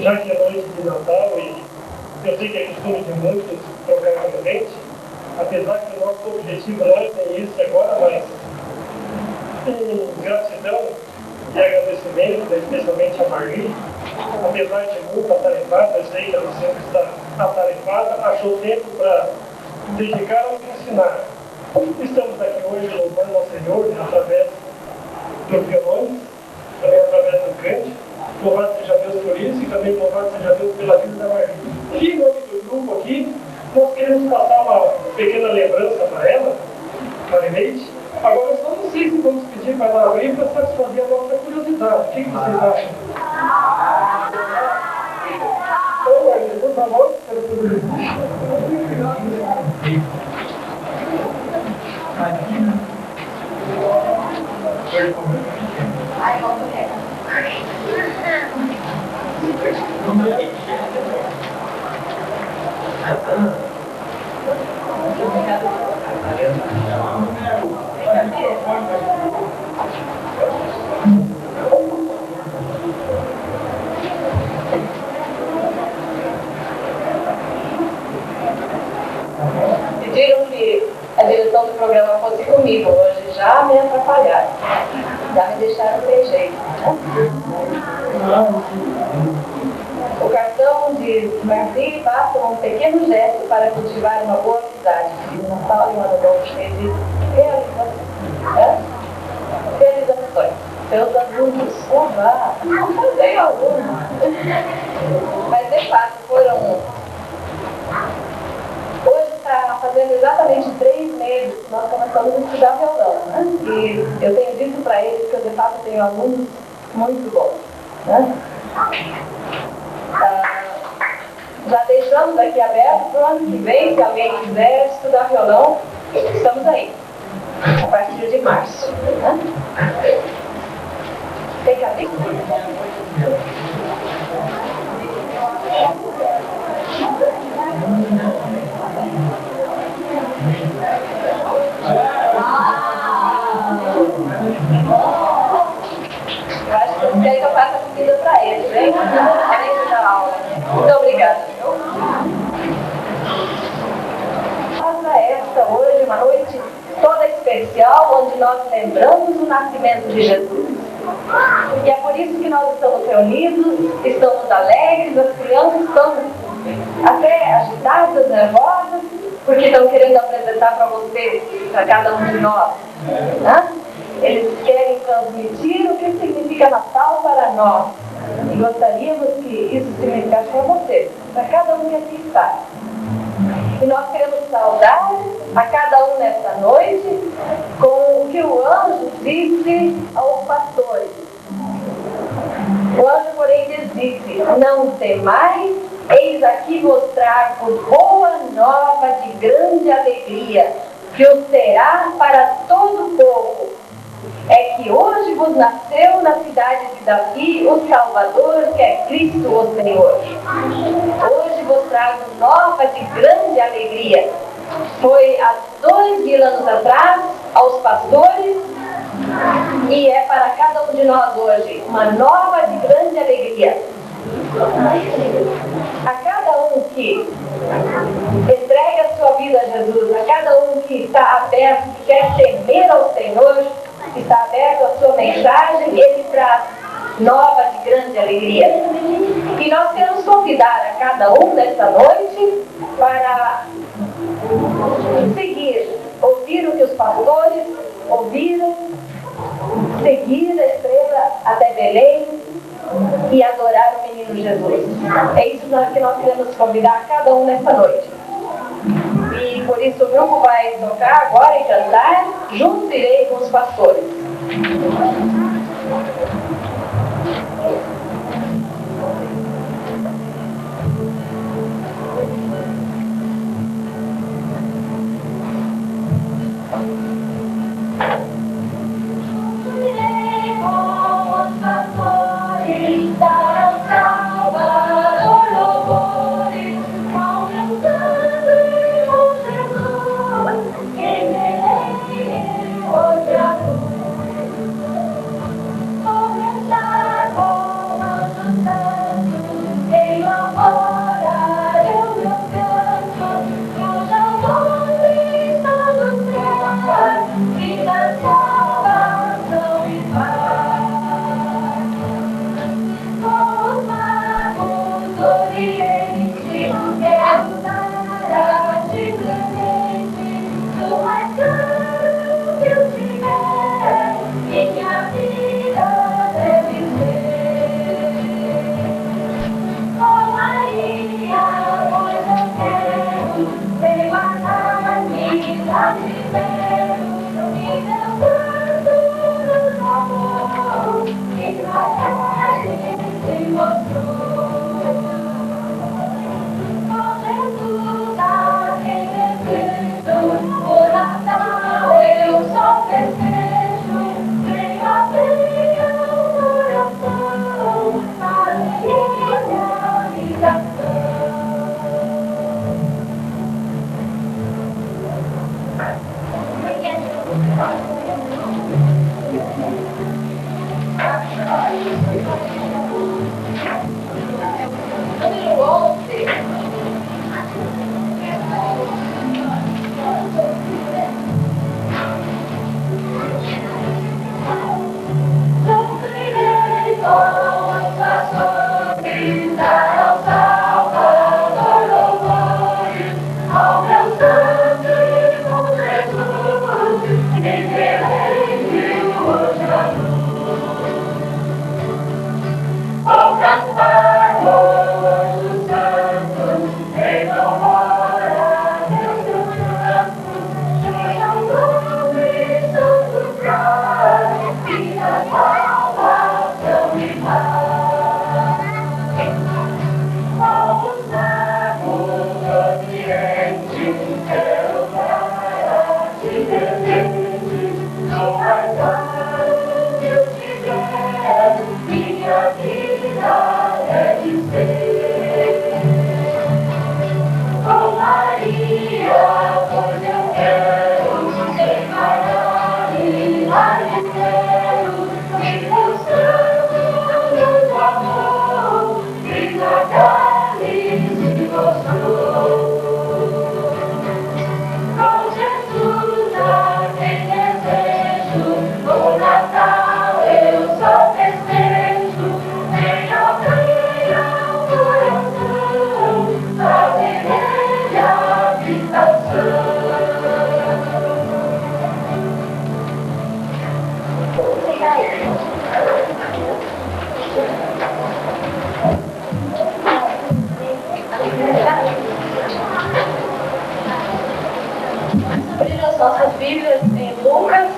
Já que é noite de Natal e eu sei que é costume de muitos trocar presente, apesar que o nosso objetivo não é ter isso agora, mas em gratidão e agradecimento, especialmente a Marli, apesar de muito atarefada, eu sei que ela sempre está atarefada, achou tempo para dedicar ao ensinar. Estamos aqui hoje louvando ao Senhor através dos violões, também através do cântico. Louvado seja Deus por isso e também louvado seja Deus pela vida da Marli. E em nome do grupo aqui, nós queremos passar uma pequena lembrança para ela, Marineide, Agora, eu só não sei se vamos pedir para ela abrir para satisfazer a nossa curiosidade. O que vocês acham? Então, Marlene, por favor, pelo público. Pediram que a direção do programa fosse comigo hoje, já me atrapalharam, já me deixaram sem jeito. O cartão diz: Marci, basta um pequeno gesto para cultivar uma boa amizade. Natal e um ano novo cheio de realizações. Seus alunos, vá, eu tenho alunos. Mas de fato foram. Hoje está fazendo exatamente 3 meses que nós começamos a estudar violão, né? E eu tenho dito para eles que eu de fato tenho alunos muito bons, né? Já deixamos aqui aberto para o ano que vem, se alguém quiser estudar violão, estamos aí, a partir de março, né? Tem que abrir? Eu acho que vocês querem que eu faça comida para eles, hein? Além de dar aula. Muito obrigada. Nossa, esta hoje, uma noite toda especial, onde nós lembramos o nascimento de Jesus. E é por isso que nós estamos reunidos, estamos alegres, as crianças estão até agitadas, nervosas, porque estão querendo apresentar para vocês, para cada um de nós, né? Eles querem transmitir o que significa Natal para nós. E gostaríamos que isso significasse para vocês, para cada um que aqui está. E nós queremos saudar a cada um nesta noite com o que o anjo disse aos pastores. O anjo, porém, disse: não temais, eis aqui vos trago boa nova de grande alegria, que o será para todo o povo. É que hoje vos nasceu na cidade de Davi o Salvador, que é Cristo o Senhor. Hoje vos trago nova de grande alegria. Foi há 2000 anos atrás, aos pastores, e é para cada um de nós hoje uma nova de grande alegria. A cada um que entrega a sua vida a Jesus, a cada um que está aberto, que quer temer ao Senhor, que está aberto à sua mensagem, ele traz nova de grande alegria. E nós queremos convidar a cada um nesta noite para seguir, ouvir o que os pastores ouviram, seguir a estrela até Belém e adorar o menino Jesus. É isso que nós queremos convidar a cada um nesta noite. E por isso o grupo vai tocar agora e cantar, junto irei com os pastores. Irei com os pastores dar ao Salvador louvores, aumentando com Jesus, quem Belém hoje a luz. Abrir as nossas Bíblias em Lucas,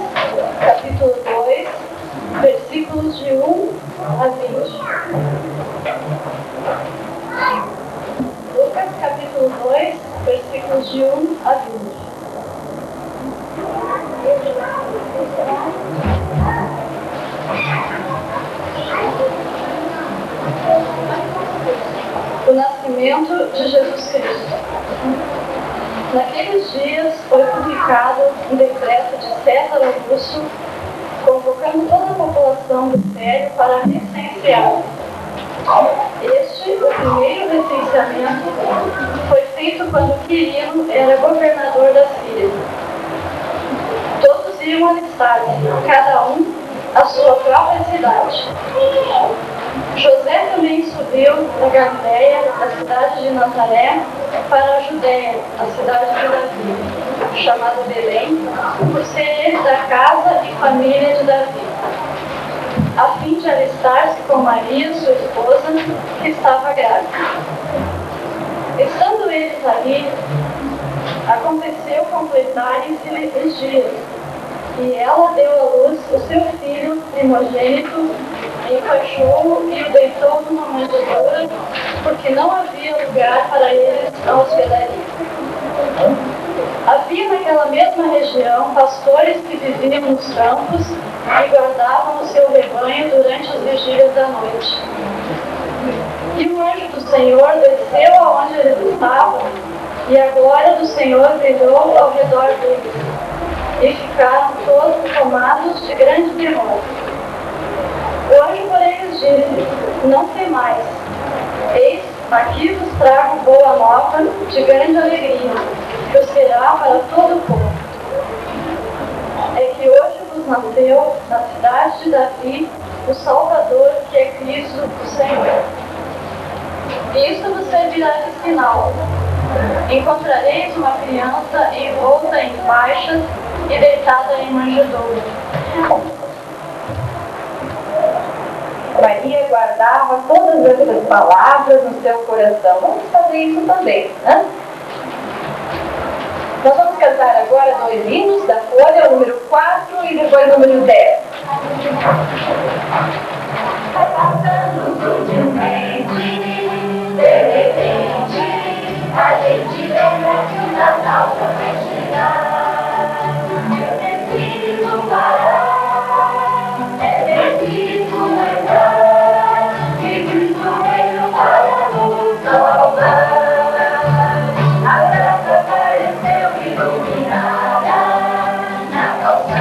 capítulo 2, versículos de 1 a 20. Lucas, capítulo 2, versículos de 1 a 20. O nascimento de Jesus Cristo. Naqueles dias foi publicado um decreto de César Augusto, convocando toda a população do Império para recensear. Este, o primeiro recenseamento, foi feito quando Quirino era governador da Síria. Todos iam alistar-se, cada um à sua própria cidade. José também subiu da Galiléia, da cidade de Nazaré, para a Judéia, a cidade de Davi, chamada Belém, por ser ele da casa e família de Davi, a fim de alistar-se com Maria, sua esposa, que estava grávida. Estando eles ali, aconteceu completarem-se os dias, e ela deu à luz o seu filho primogênito, encaixou-o e o deitou numa manjedoura, porque não havia lugar para eles na hospedaria. Havia naquela mesma região pastores que viviam nos campos e guardavam o seu rebanho durante as vigílias da noite. E o anjo do Senhor desceu aonde eles estavam, e a glória do Senhor brilhou ao redor deles, e ficaram todos tomados de grande temor. O anjo, porém, lhes disse: não temais, eis, aqui vos trago boa nova de grande alegria, que o será para todo o povo. É que hoje vos nasceu, na cidade de Davi, o Salvador, que é Cristo, o Senhor. E isto vos servirá de sinal: encontrareis uma criança envolta em faixas e deitada em manjedoura. Maria guardava todas essas palavras no seu coração. Vamos fazer isso também, né? Nós vamos cantar agora 2 hinos da folha, o número 4 e depois o número 10. Vai passando sutilmente, de repente, a gente lembra que o Natal vai chegar. É preciso parar, é preciso lembrar que Cristo veio para nos salvar. A graça apareceu iluminada na calçada.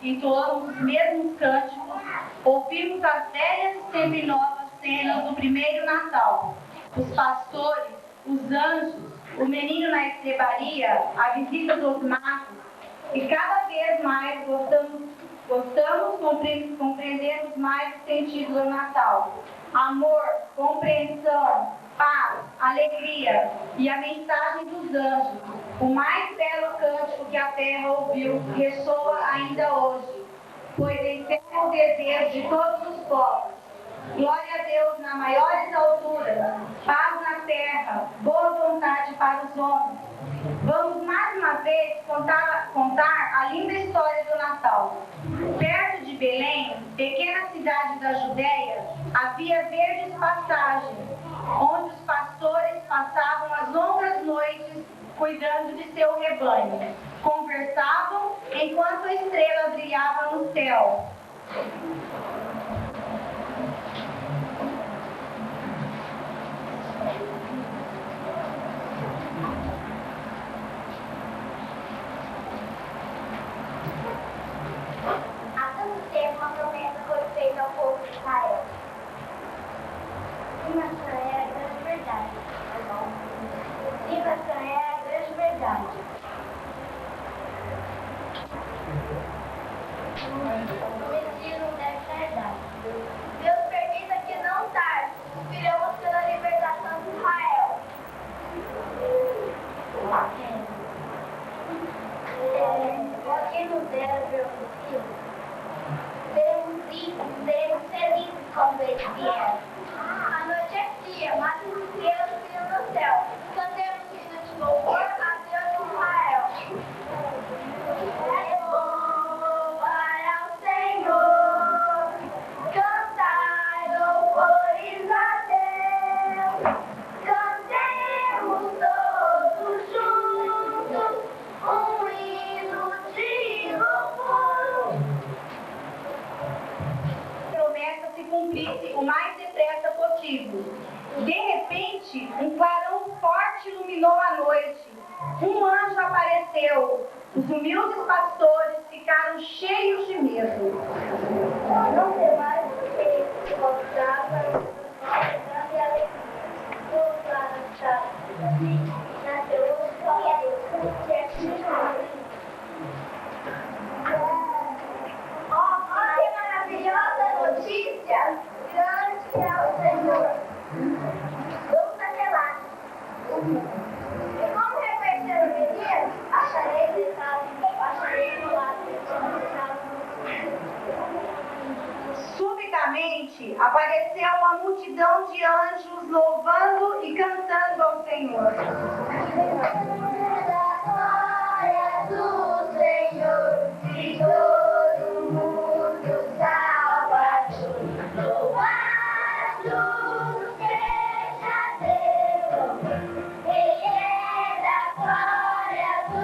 Entoamos os mesmos cânticos, ouvimos as velhas e sempre novas cenas do primeiro Natal. Os pastores, os anjos, o menino na estrebaria, a visita dos magos. E cada vez mais compreendemos mais o sentido do Natal. Amor, compreensão, paz, alegria e a mensagem dos anjos. O mais belo cântico que a terra ouviu ressoa ainda hoje, pois encerra o desejo de todos os povos. Glória a Deus nas maiores alturas, paz na terra, boa vontade para os homens. Vamos mais uma vez contar a linda história do Natal. Perto de Belém, pequena cidade da Judéia, havia verdes pastagens, onde os pastores passavam as longas noites cuidando de seu rebanho. Conversavam enquanto a estrela brilhava no céu. Há tanto tempo uma promessa foi feita ao povo de Israel. E maçã é a grande verdade. E maçã é a grande verdade. O menino deve eles vieram. A noite é fria, mas as estrelas brilham no céu. Cantemos hino de louvor a Deus de Israel. É louvar ao Senhor, cantai louvores a Deus. Cantemos todos juntos um hino de louvor. Promessa se cumprisse o mais depressa possível. De repente, um clarão forte iluminou a noite. Um anjo apareceu. Os humildes pastores ficaram cheios de medo. Não tem mais o que mostrava grande alegria. Voltar a casa. Nasceu o Salvador, que é filho. Oh, que maravilhosa notícia! Grande é o Senhor. Vamos até lá. E como reconhecer o menino? Acharei deitado, acharei no lado. Subitamente, apareceu uma multidão de anjos louvando e cantando ao Senhor. Glória do Senhor, de todo mundo Salvador. Louvado seja Deus, Ele é da glória do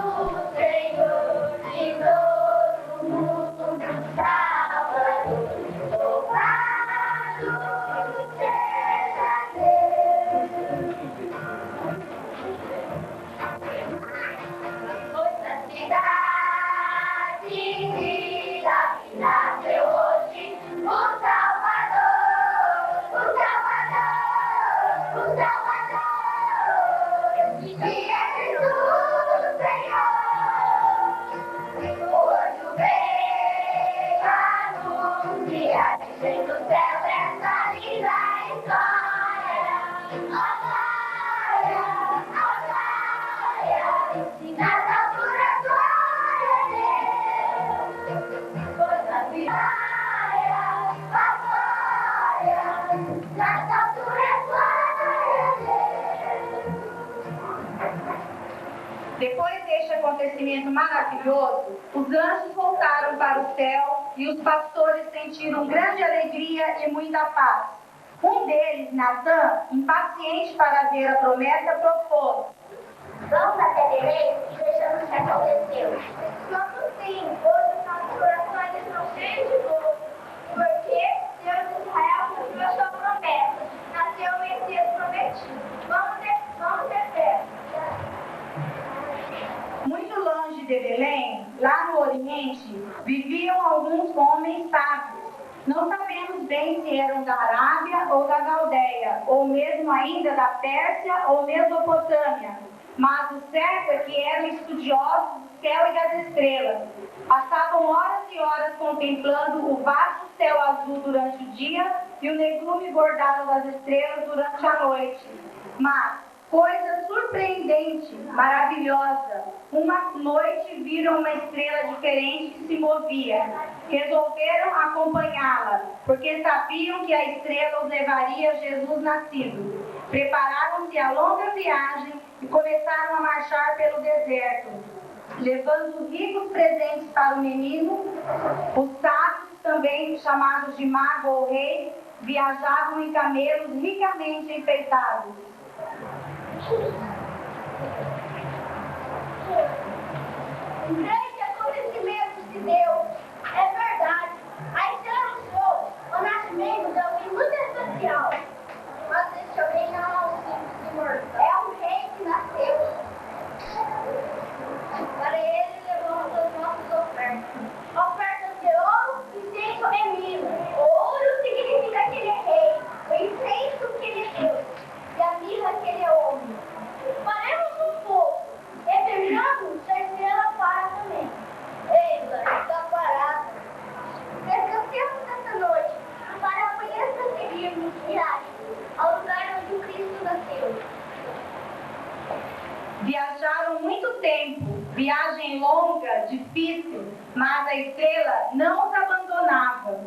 Senhor, de todo mundo Salvador. Louvado seja Deus. Nossa cidade de Davi nasceu hoje o Salvador, o Salvador, o Salvador. E é Jesus, Senhor. Hoje veio anunciar, dizendo o céu essa linda história. Nas alturas, glória a Deus. Pois na glória, nas alturas, glória a Deus. Depois deste acontecimento maravilhoso, os anjos voltaram para o céu e os pastores sentiram grande alegria e muita paz. Um deles, Natã, impaciente para ver a promessa, propôs: Vamos até Belém e vejamos o que aconteceu. Vamos sim, hoje os nossos corações estão cheios de gozo, porque Deus de Israel cumpriu a sua promessa. Nasceu o Messias prometido. Vamos ter fé. Muito longe de Belém, lá no Oriente, viviam alguns homens sábios. Não sabemos bem se eram da Arábia ou da Galdeia, ou mesmo ainda da Pérsia ou Mesopotâmia. Mas o certo é que eram estudiosos do céu e das estrelas. Passavam horas e horas contemplando o vasto céu azul durante o dia e o negrume bordado das estrelas durante a noite. Mas, coisa surpreendente, maravilhosa, uma noite viram uma estrela diferente que se movia. Resolveram acompanhá-la, porque sabiam que a estrela os levaria a Jesus nascido. Prepararam-se a longa viagem e começaram a marchar pelo deserto, levando ricos presentes para o menino. Os sábios, também chamados de mago ou rei, viajavam em camelos ricamente enfeitados. Um grande acontecimento se deu. É verdade. A estrela anunciou o nascimento de alguém muito especial. Mas esse alguém não é um simples mortal. É um rei que nasceu. Para ele levamos as nossas ofertas. Ofertas de ouro, incenso e mirra. Ouro significa que ele é rei. O incenso que ele é Deus. E a mirra que ele é homem. Faremos um fogo. E vejamos se a estrela para também. Eita, está parada. Descansemos essa noite. Para amanhã seguirmos viagem ao lugar onde o Cristo nasceu. Viajaram muito tempo, viagem longa, difícil, mas a estrela não os abandonava.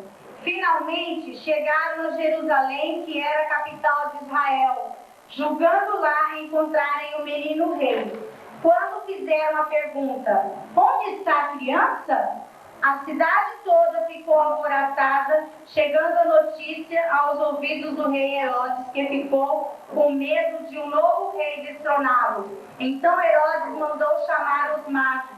Finalmente chegaram a Jerusalém, que era a capital de Israel, julgando lá encontrarem o menino rei. Quando fizeram a pergunta, onde está a criança? A cidade toda ficou alvoroçada, chegando a notícia aos ouvidos do rei Herodes, que ficou com medo de um novo rei destroná-lo. Então Herodes mandou chamar os magos.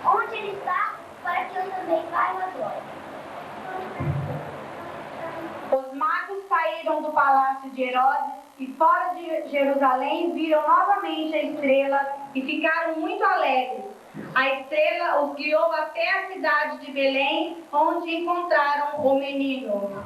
Onde ele está, para que eu também vá agora. Os magos saíram do palácio de Herodes e fora de Jerusalém viram novamente a estrela e ficaram muito alegres. A estrela os guiou até a cidade de Belém, onde encontraram o menino.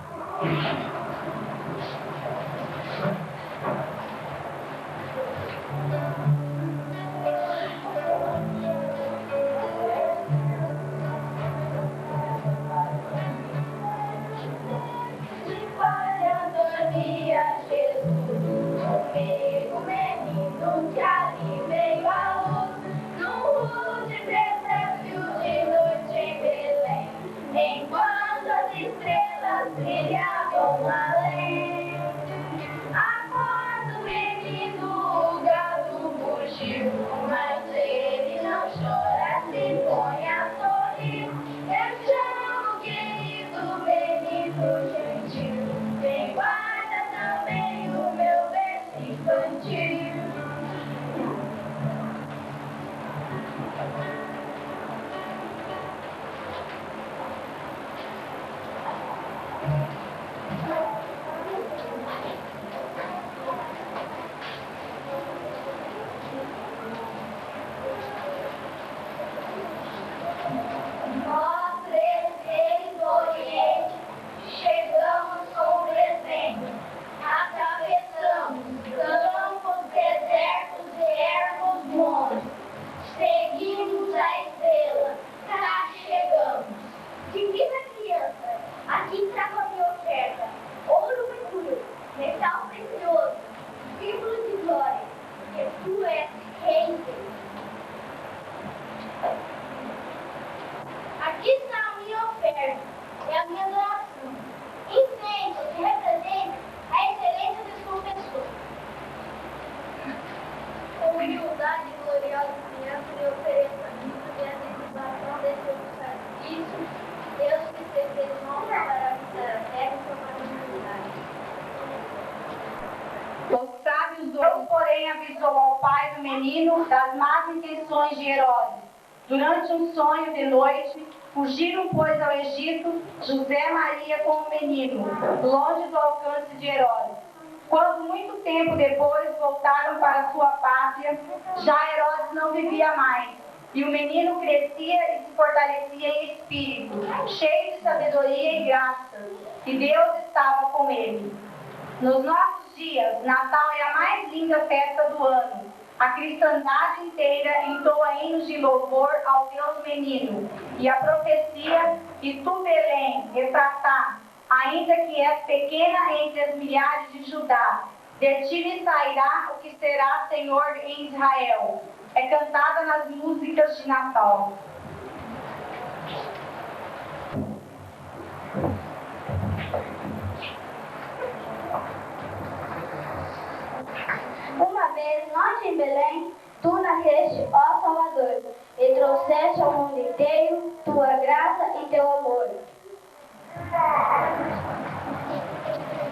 Enquanto as estrelas brilhavam além, acorda o menino, o gado fugiu, mas ele não chora, se põe a sorrir. Eu chamo o querido menino gentil, quem guarda também o meu berço infantil. Das más intenções de Herodes. Durante um sonho de noite, fugiram, pois, ao Egito José e Maria com o menino, longe do alcance de Herodes. Quando muito tempo depois voltaram para sua pátria, já Herodes não vivia mais, e o menino crescia e se fortalecia em espírito, cheio de sabedoria e graça, e Deus estava com ele. Nos nossos dias, Natal é a mais linda festa do ano. A cristandade inteira entoa hinos de louvor ao Deus menino, e a profecia, e tu, Belém, Efratá, ainda que és pequena entre as milhares de Judá, de ti me sairá o que será Senhor em Israel. É cantada nas músicas de Natal. Uma vez, nós em Belém, tu nasceste, ó Salvador, e trouxeste ao mundo inteiro tua graça e teu amor.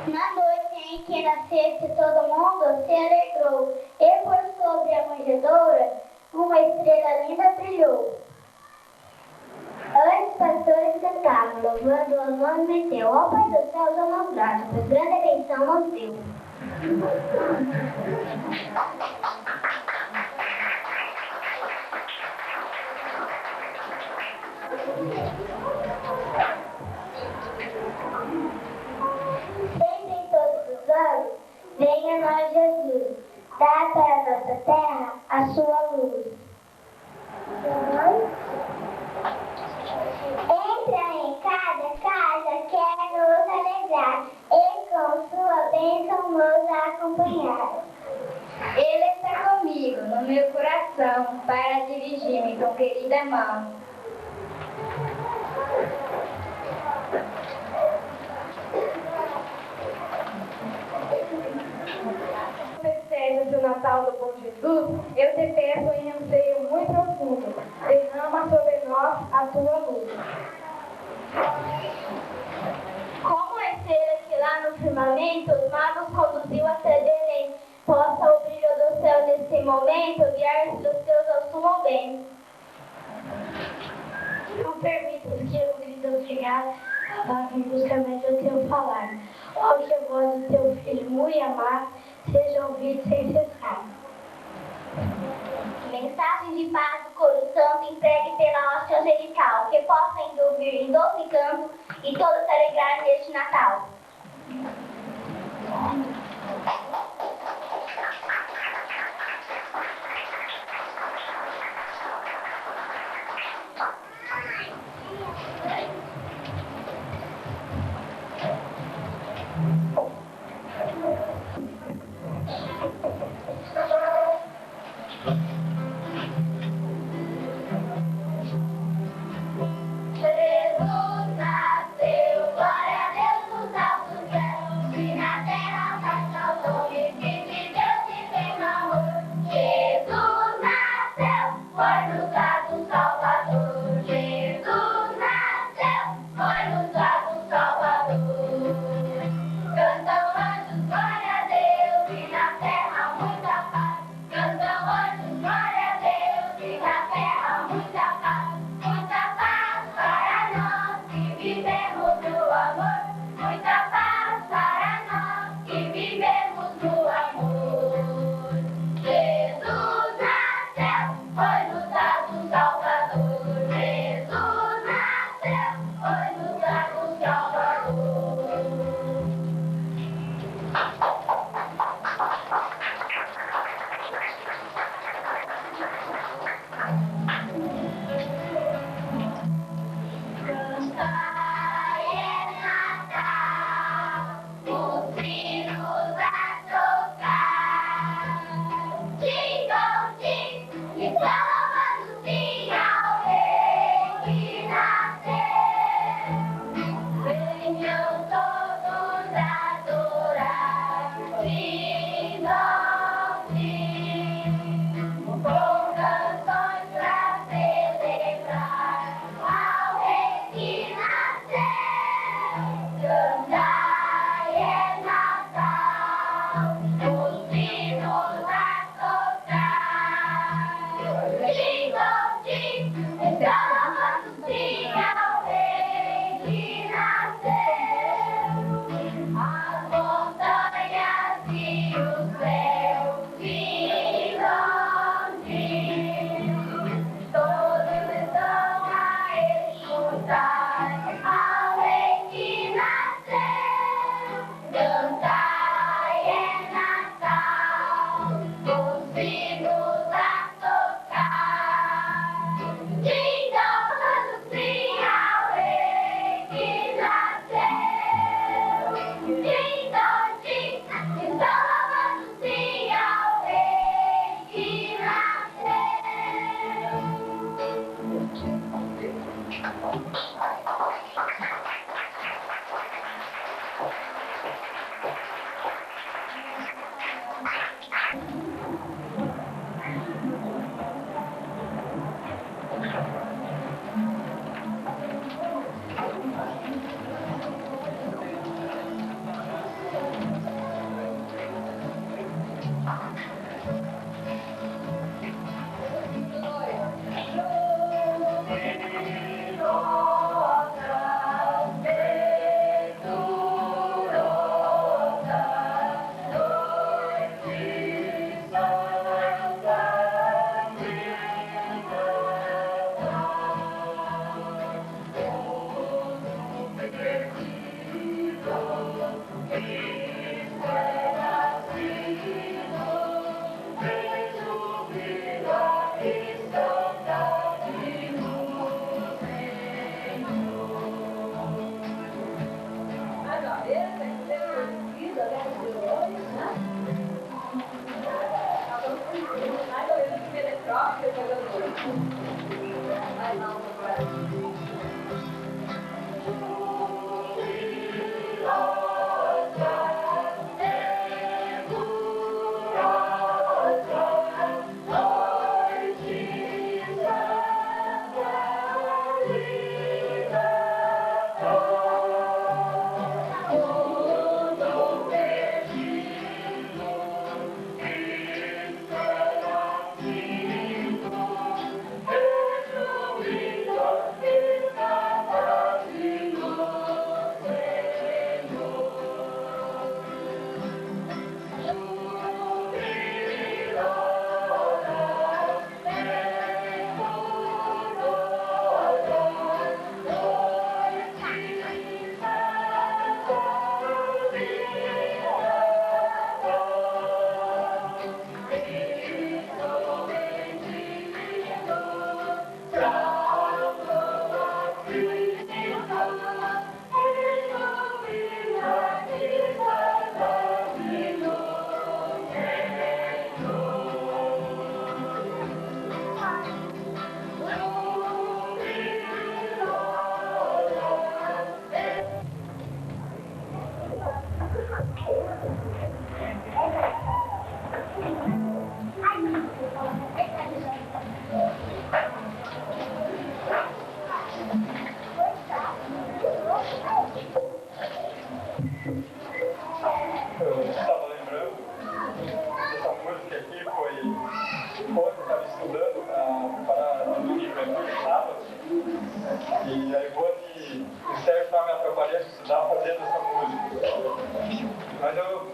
Na noite em que nascesse todo mundo se alegrou, e por sobre a manjedoura uma estrela linda brilhou. Antes pastores cantavam, louvando o nome meteu. Ó Pai do céu, damos graças, pois grande atenção nos deu. Sempre em todos os anos, venha a nós Jesus, dá para a nossa terra a sua luz. Entra em cada casa, quer nos alegrar, e com sua bênção nos acompanhar. Ele está comigo, no meu coração, para dirigir-me com querida mão. Festejas do Natal do Bom Jesus, eu te peço em anseio muito profundo, derrama sobre nós a tua luz. Como a estrela que lá no firmamento os magos conduziu até Belém, possa o brilho do céu nesse momento guiar os teus ao sumo bem. Não permitas que o grito chegar, em busca mais do teu falar. Ó, que a voz do teu filho muito amado seja ouvida sem cessar. Mensagem de paz do coro santo entregue pela hóstia angelical, que possa ouvir em doce canto e todos se alegrar neste Natal. Jesus nasceu, glória a Deus nos altos céus, e na terra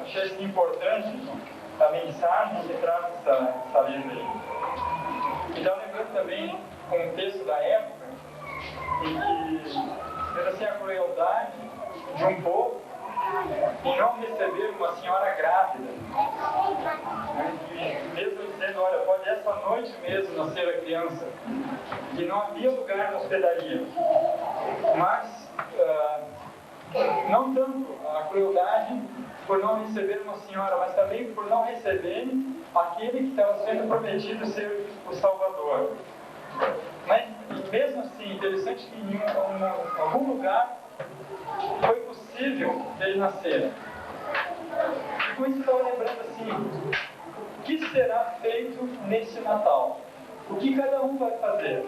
achei importante a mensagem que traz essa letra aí. Então, lembrando também o contexto da época, em que era assim, a crueldade de um povo em não receber uma senhora grávida. E mesmo dizendo, olha, pode essa noite mesmo nascer a criança, que não havia lugar na hospedaria. Mas, não tanto a crueldade por não receber uma senhora, mas também por não receber aquele que estava sendo prometido ser o Salvador. Mas, mesmo assim, interessante que em algum lugar foi possível ele nascer. E com isso estava lembrando assim, o que será feito nesse Natal? O que cada um vai fazer?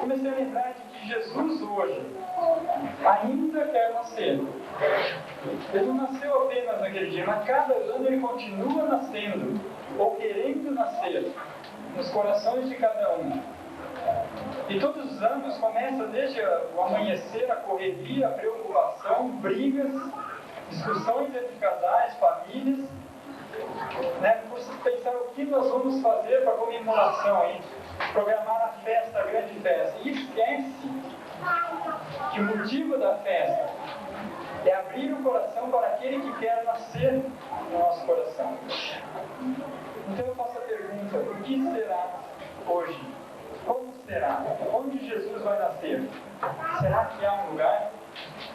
Comecei a lembrar de que Jesus hoje ainda quer nascer. Ele não nasceu apenas naquele dia, mas cada ano ele continua nascendo, ou querendo nascer, nos corações de cada um. E todos os anos começa desde o amanhecer, a correria, a preocupação, brigas, discussões entre casais, famílias, né? Pensar o que nós vamos fazer para a comemoração, hein? Programar a festa, a grande festa. E esquece que o motivo da festa é abrir o coração para aquele que quer nascer no nosso coração. Então eu faço a pergunta, o que será hoje? Como será? Onde Jesus vai nascer? Será que há um lugar?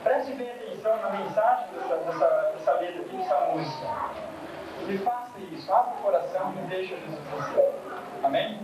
Preste bem atenção na mensagem dessa letra aqui, dessa música. E faça isso, abra o coração e deixa Jesus nascer. Amém?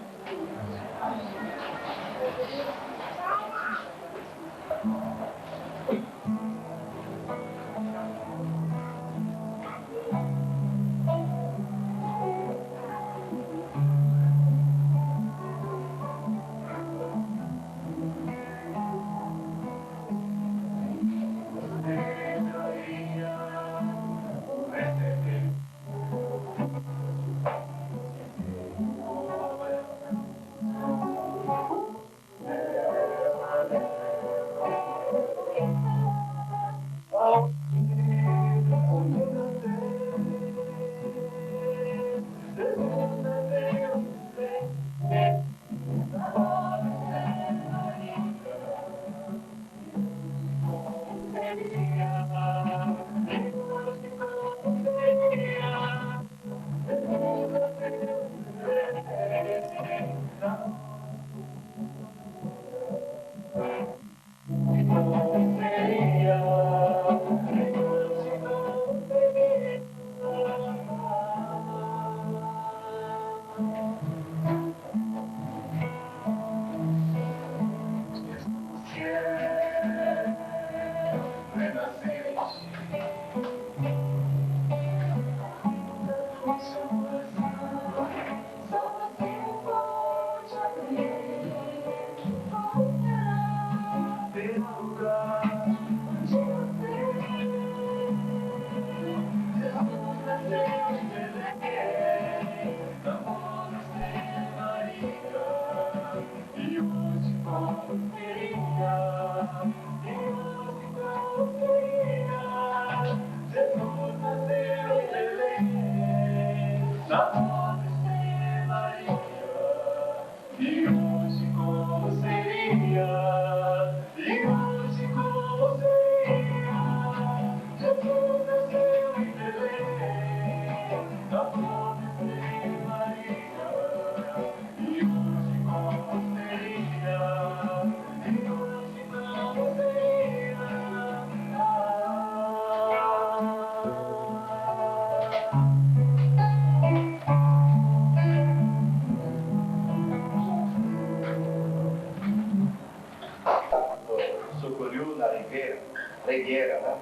Regueira, né?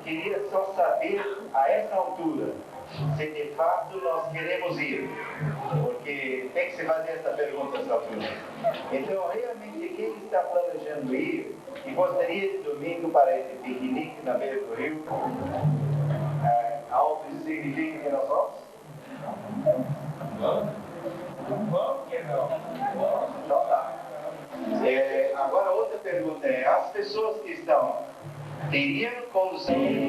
Queria só saber, a essa altura, se de fato nós queremos ir, porque tem que se fazer essa pergunta a essa altura. Então, realmente, quem está planejando ir e gostaria de domingo para esse piquenique na beira do rio, algo significa que nós vamos? Vamos que não? Então tá. Agora outra pergunta é, as pessoas que estão, teriam todos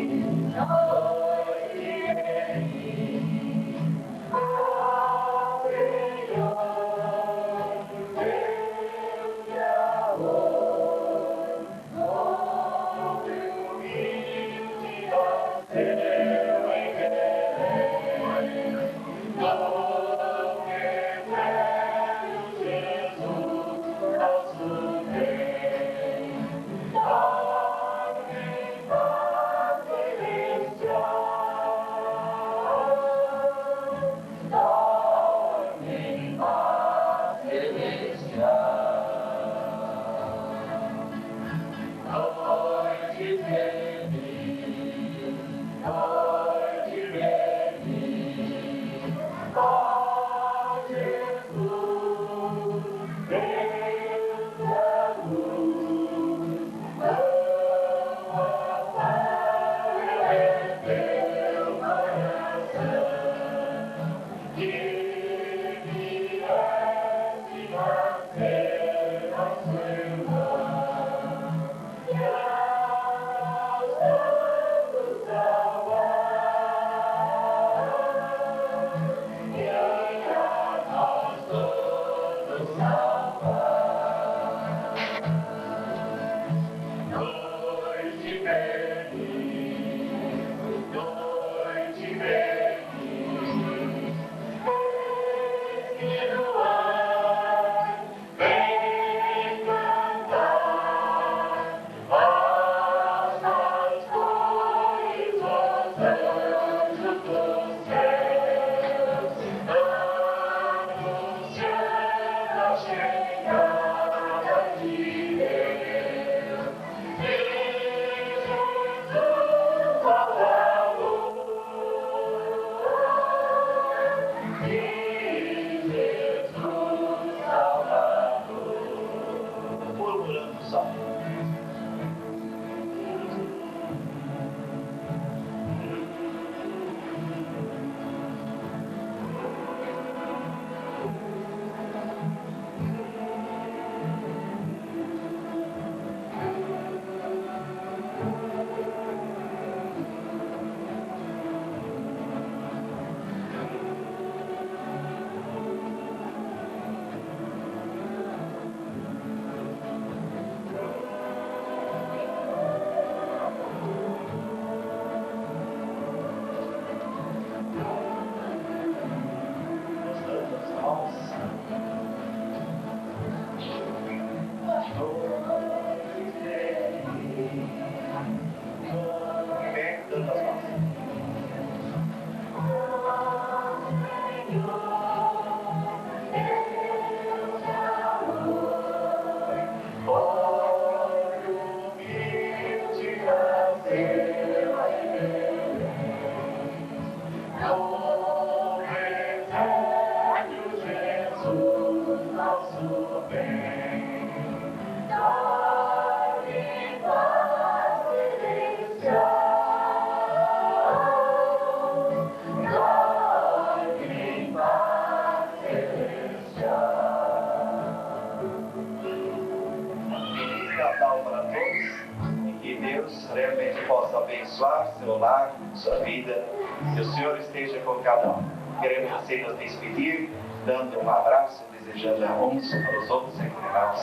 realmente possa abençoar seu lar, sua vida, que o Senhor esteja com cada um. Queremos assim nos despedir, dando um abraço, desejando uns para os outros em general.